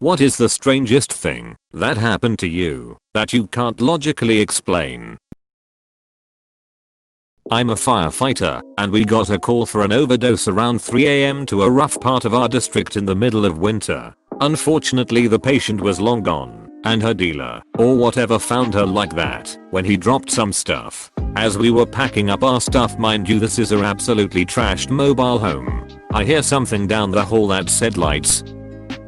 What is the strangest thing that happened to you that you can't logically explain? I'm a firefighter, and we got a call for an overdose around 3 AM to a rough part of our district in the middle of winter. Unfortunately, the patient was long gone, and her dealer, or whatever, found her like that when he dropped some stuff. As we were packing up our stuff, mind you, this is a absolutely trashed mobile home, I hear something down the hall that said lights.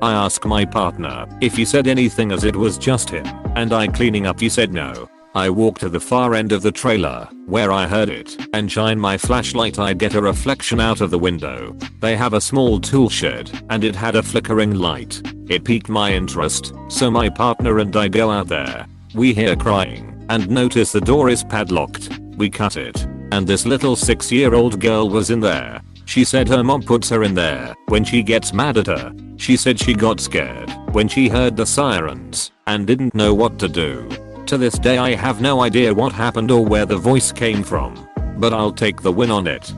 I ask my partner if he said anything, as it was just him and I cleaning up. He said no. I walk to the far end of the trailer where I heard it and shine my flashlight. I get a reflection out of the window. They have a small tool shed and it had a flickering light. It piqued my interest, so my partner and I go out there. We hear crying and notice the door is padlocked. We cut it, and this little 6-year-old girl was in there. She said her mom puts her in there when she gets mad at her. She said she got scared when she heard the sirens and didn't know what to do. To this day I have no idea what happened or where the voice came from, but I'll take the win on it.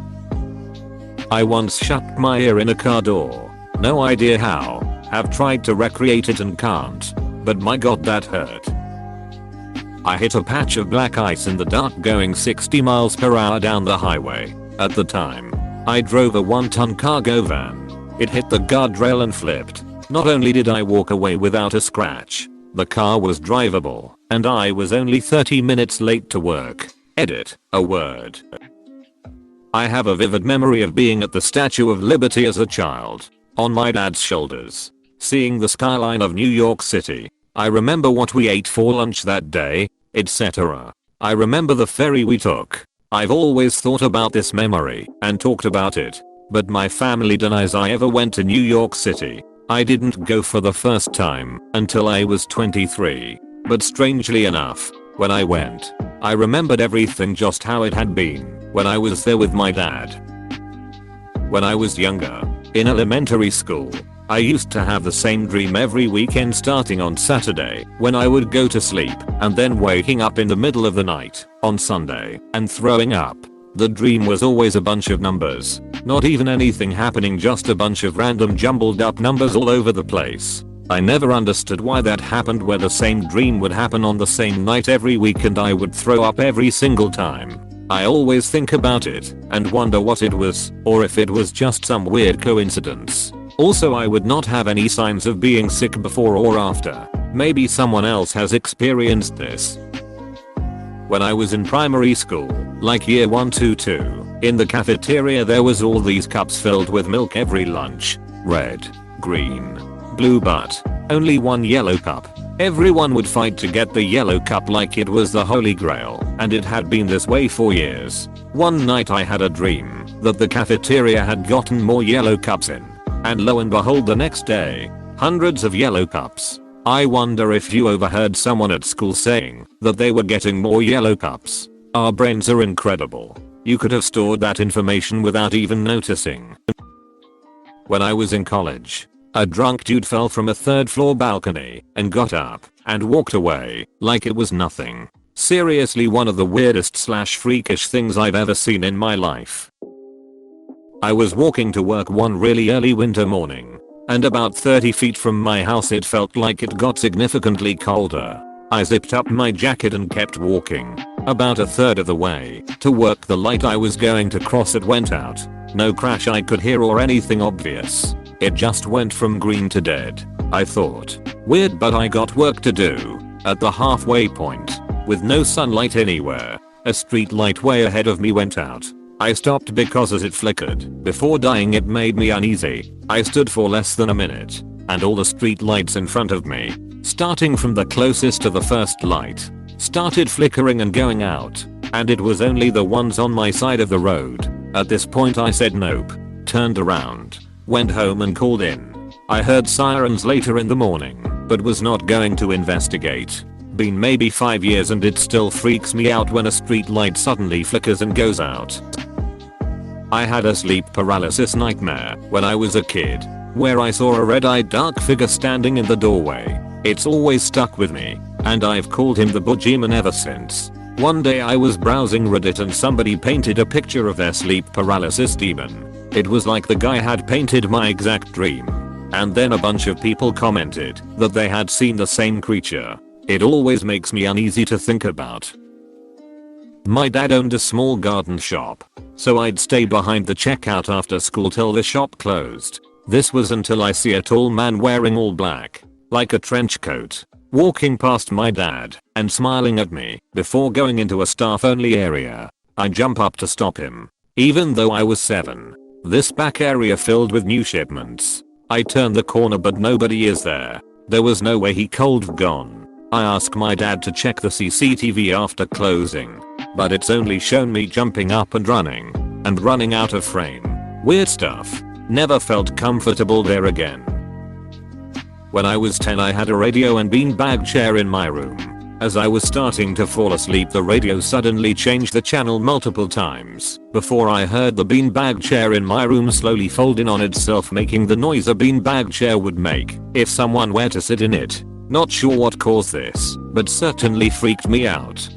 I once shut my ear in a car door. No idea how. Have tried to recreate it and can't. But my god, that hurt. I hit a patch of black ice in the dark going 60 miles per hour down the highway. At the time, I drove a 1-ton cargo van. It hit the guardrail and flipped. Not only did I walk away without a scratch, the car was drivable, and I was only 30 minutes late to work. Edit, a word. I have a vivid memory of being at the Statue of Liberty as a child, on my dad's shoulders, seeing the skyline of New York City. I remember what we ate for lunch that day, etc. I remember the ferry we took. I've always thought about this memory and talked about it, but my family denies I ever went to New York City. I didn't go for the first time until I was 23, but strangely enough, when I went, I remembered everything just how it had been when I was there with my dad. When I was younger, in elementary school, I used to have the same dream every weekend starting on Saturday, when I would go to sleep and then waking up in the middle of the night on Sunday and throwing up. The dream was always a bunch of numbers, not even anything happening, just a bunch of random jumbled up numbers all over the place. I never understood why that happened, where the same dream would happen on the same night every week and I would throw up every single time. I always think about it and wonder what it was, or if it was just some weird coincidence. Also, I would not have any signs of being sick before or after. Maybe someone else has experienced this. When I was in primary school, like year 1 to 2, in the cafeteria there was all these cups filled with milk every lunch. Red, green, blue, but only one yellow cup. Everyone would fight to get the yellow cup like it was the holy grail, and it had been this way for years. One night I had a dream that the cafeteria had gotten more yellow cups in, and lo and behold, the next day, hundreds of yellow cups. I wonder if you overheard someone at school saying that they were getting more yellow cups. Our brains are incredible. You could have stored that information without even noticing. When I was in college, a drunk dude fell from a 3rd floor balcony and got up and walked away like it was nothing. Seriously, one of the weirdest / freakish things I've ever seen in my life. I was walking to work one really early winter morning, and about 30 feet from my house it felt like it got significantly colder. I zipped up my jacket and kept walking. About a third of the way to work, the light I was going to cross it went out. No crash I could hear or anything obvious. It just went from green to dead. I thought, weird, but I got work to do. At the halfway point, with no sunlight anywhere, a street light way ahead of me went out. I stopped because as it flickered before dying it made me uneasy. I stood for less than a minute, and all the street lights in front of me, starting from the closest to the first light, started flickering and going out, and it was only the ones on my side of the road. At this point I said nope, turned around, went home and called in. I heard sirens later in the morning, but was not going to investigate. Been maybe 5 years and it still freaks me out when a street light suddenly flickers and goes out. I had a sleep paralysis nightmare when I was a kid, where I saw a red-eyed dark figure standing in the doorway. It's always stuck with me, and I've called him the Boogeyman ever since. One day I was browsing Reddit and somebody painted a picture of their sleep paralysis demon. It was like the guy had painted my exact dream. And then a bunch of people commented that they had seen the same creature. It always makes me uneasy to think about. My dad owned a small garden shop, so I'd stay behind the checkout after school till the shop closed. This was until I see a tall man wearing all black, like a trench coat, walking past my dad and smiling at me before going into a staff-only area. I jump up to stop him, even though I was 7. This back area filled with new shipments. I turn the corner but nobody is there. There was no way he could have gone. I ask my dad to check the CCTV after closing, but it's only shown me jumping up and running out of frame. Weird stuff. Never felt comfortable there again. When I was 10 I had a radio and beanbag chair in my room. As I was starting to fall asleep the radio suddenly changed the channel multiple times before I heard the beanbag chair in my room slowly fold in on itself, making the noise a beanbag chair would make if someone were to sit in it. Not sure what caused this, but certainly freaked me out.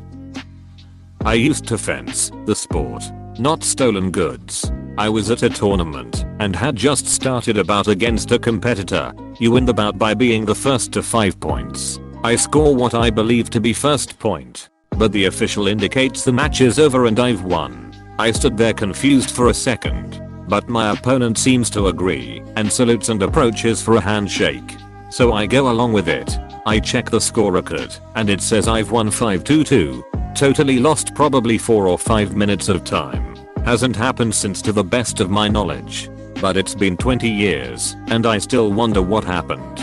I used to fence, the sport, not stolen goods. I was at a tournament and had just started a bout against a competitor. You win the bout by being the first to 5 points. I score what I believe to be first point, but the official indicates the match is over and I've won. I stood there confused for a second, but my opponent seems to agree and salutes and approaches for a handshake. So I go along with it. I check the scorecard and it says I've won 5-2. Totally lost probably 4 or 5 minutes of time. Hasn't happened since to the best of my knowledge. But it's been 20 years and I still wonder what happened.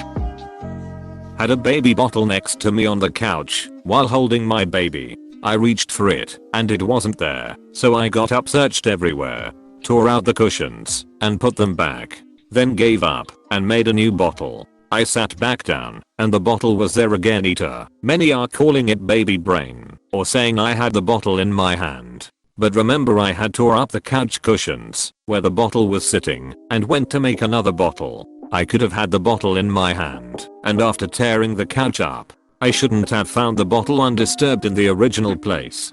Had a baby bottle next to me on the couch while holding my baby. I reached for it and it wasn't there, so I got up, searched everywhere, tore out the cushions and put them back, then gave up and made a new bottle. I sat back down and the bottle was there again. Many are calling it baby brain or saying I had the bottle in my hand. But remember I had tore up the couch cushions where the bottle was sitting and went to make another bottle. I could have had the bottle in my hand, and after tearing the couch up, I shouldn't have found the bottle undisturbed in the original place.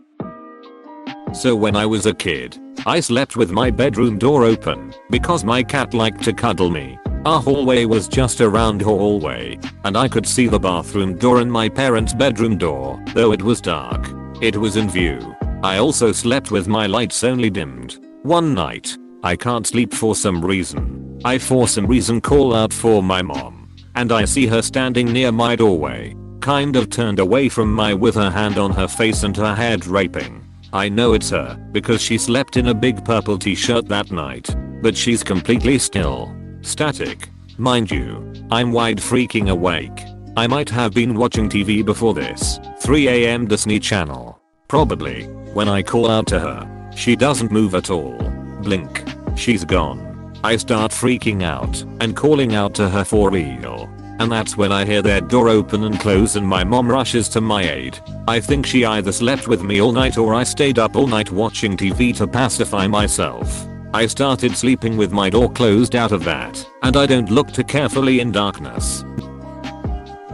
So when I was a kid, I slept with my bedroom door open because my cat liked to cuddle me. Our hallway was just a round hallway, and I could see the bathroom door and my parents' bedroom door, though it was dark. It was in view. I also slept with my lights only dimmed. One night, I can't sleep for some reason. I for some reason call out for my mom, and I see her standing near my doorway, kind of turned away from me with her hand on her face and her hair draping. I know it's her because she slept in a big purple t-shirt that night, but she's completely still. Static. Mind you, I'm wide freaking awake. I might have been watching TV before this. 3 AM Disney Channel. Probably. When I call out to her, she doesn't move at all. Blink. She's gone. I start freaking out and calling out to her for real. And that's when I hear their door open and close and my mom rushes to my aid. I think she either slept with me all night or I stayed up all night watching TV to pacify myself. I started sleeping with my door closed out of that, and I don't look too carefully in darkness.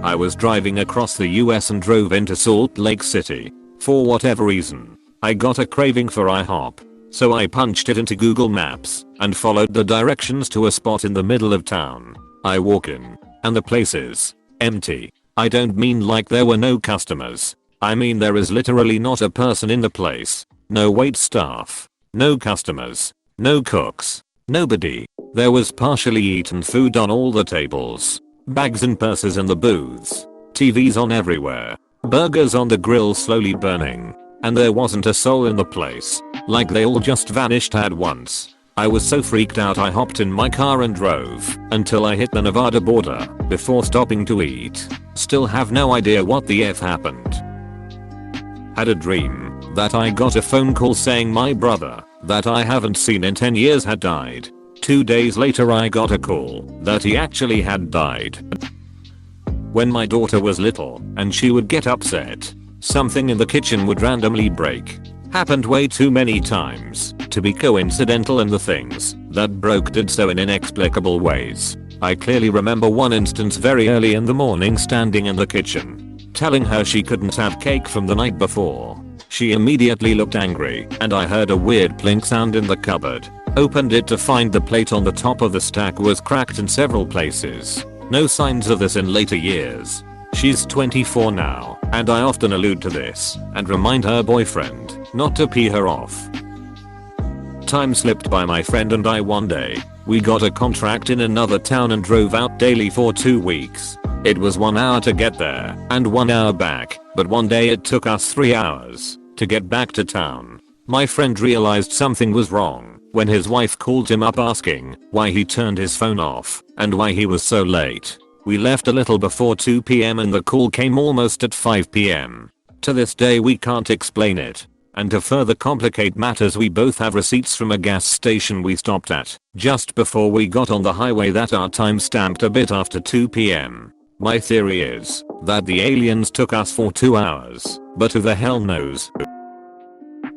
I was driving across the US and drove into Salt Lake City. For whatever reason, I got a craving for IHOP. So I punched it into Google Maps and followed the directions to a spot in the middle of town. I walk in, and the place is empty. I don't mean like there were no customers. I mean there is literally not a person in the place. No wait staff. No customers. No cooks. Nobody. There was partially eaten food on all the tables. Bags and purses in the booths. TVs on everywhere. Burgers on the grill slowly burning. And there wasn't a soul in the place. Like they all just vanished at once. I was so freaked out I hopped in my car and drove until I hit the Nevada border before stopping to eat. Still have no idea what the F happened. Had a dream that I got a phone call saying my brother that I haven't seen in 10 years had died. 2 days later I got a call that he actually had died. When my daughter was little and she would get upset, something in the kitchen would randomly break. Happened way too many times to be coincidental, and the things that broke did so in inexplicable ways. I clearly remember one instance very early in the morning standing in the kitchen, telling her she couldn't have cake from the night before. She immediately looked angry and I heard a weird plink sound in the cupboard. Opened it to find the plate on the top of the stack was cracked in several places. No signs of this in later years. She's 24 now, and I often allude to this and remind her boyfriend not to pee her off. Time slipped by my friend and I one day. We got a contract in another town and drove out daily for 2 weeks. It was 1 hour to get there and 1 hour back, but one day it took us 3 hours to get back to town. My friend realized something was wrong when his wife called him up asking why he turned his phone off and why he was so late. We left a little before 2 p.m. and the call came almost at 5 p.m. To this day we can't explain it. And to further complicate matters, we both have receipts from a gas station we stopped at just before we got on the highway that are time stamped a bit after 2 p.m. My theory is that the aliens took us for 2 hours, but who the hell knows.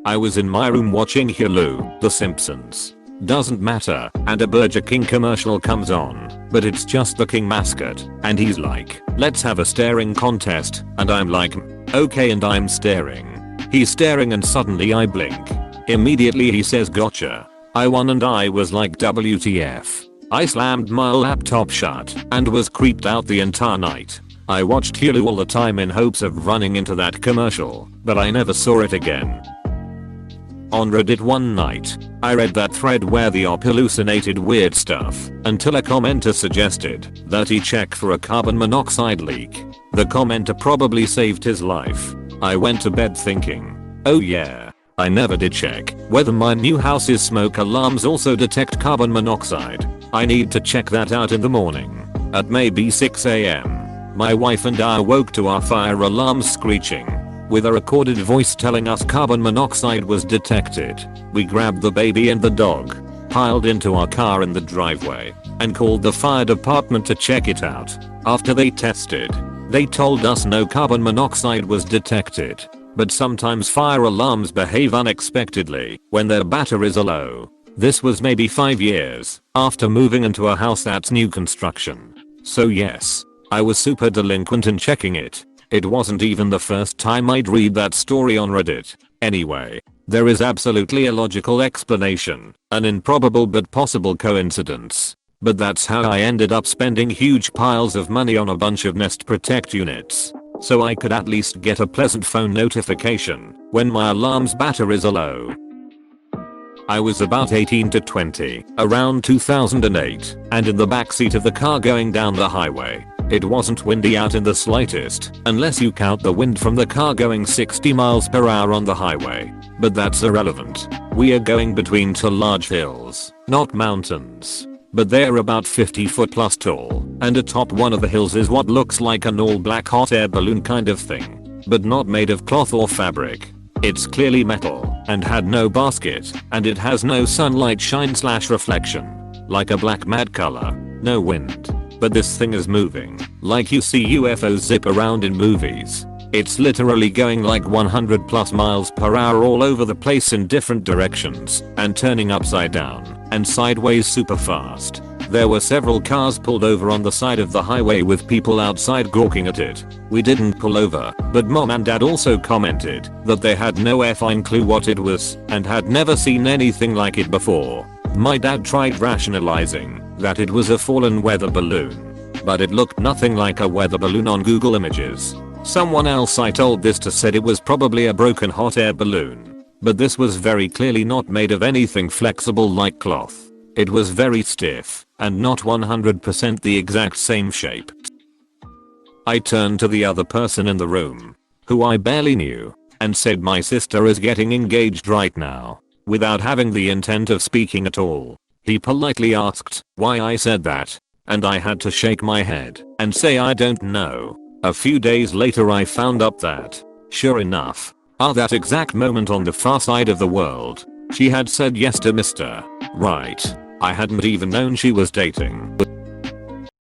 I was in my room watching Hulu, The Simpsons. Doesn't matter, and a Burger King commercial comes on, but it's just the King mascot, and he's like, let's have a staring contest, and I'm like, okay, and I'm staring. He's staring and suddenly I blink. Immediately he says gotcha. I won and I was like WTF. I slammed my laptop shut and was creeped out the entire night. I watched Hulu all the time in hopes of running into that commercial, but I never saw it again. On Reddit one night, I read that thread where the op hallucinated weird stuff until a commenter suggested that he check for a carbon monoxide leak. The commenter probably saved his life. I went to bed thinking, oh yeah, I never did check whether my new house's smoke alarms also detect carbon monoxide. I need to check that out in the morning. At maybe 6 a.m. my wife and I awoke to our fire alarms screeching, with a recorded voice telling us carbon monoxide was detected. We grabbed the baby and the dog, piled into our car in the driveway, and called the fire department to check it out. After they tested, they told us no carbon monoxide was detected, but sometimes fire alarms behave unexpectedly when their batteries are low. This was maybe 5 years after moving into a house that's new construction. So yes, I was super delinquent in checking it. It wasn't even the first time I'd read that story on Reddit. Anyway, there is absolutely a logical explanation, an improbable but possible coincidence. But that's how I ended up spending huge piles of money on a bunch of Nest Protect units, so I could at least get a pleasant phone notification when my alarm's batteries are low. I was about 18 to 20, around 2008, and in the backseat of the car going down the highway. It wasn't windy out in the slightest, unless you count the wind from the car going 60 miles per hour on the highway. But that's irrelevant. We are going between two large hills, not mountains. But they're about 50 foot plus tall, and atop one of the hills is what looks like an all-black hot air balloon kind of thing, but not made of cloth or fabric. It's clearly metal, and had no basket, and it has no sunlight shine/reflection. Like a black matte color, no wind. But this thing is moving, like you see UFOs zip around in movies. It's literally going like 100 plus miles per hour all over the place in different directions, and turning upside down and sideways super fast. There were several cars pulled over on the side of the highway with people outside gawking at it. We didn't pull over, but mom and dad also commented that they had no effing clue what it was and had never seen anything like it before. My dad tried rationalizing that it was a fallen weather balloon, but it looked nothing like a weather balloon on Google Images. Someone else I told this to said it was probably a broken hot air balloon, but this was very clearly not made of anything flexible like cloth. It was very stiff and not 100% the exact same shape. I turned to the other person in the room, who I barely knew, and said my sister is getting engaged right now, without having the intent of speaking at all. He politely asked why I said that, and I had to shake my head and say I don't know. A few days later I found out that, sure enough, at that exact moment on the far side of the world, she had said yes to Mr. Right. I hadn't even known she was dating.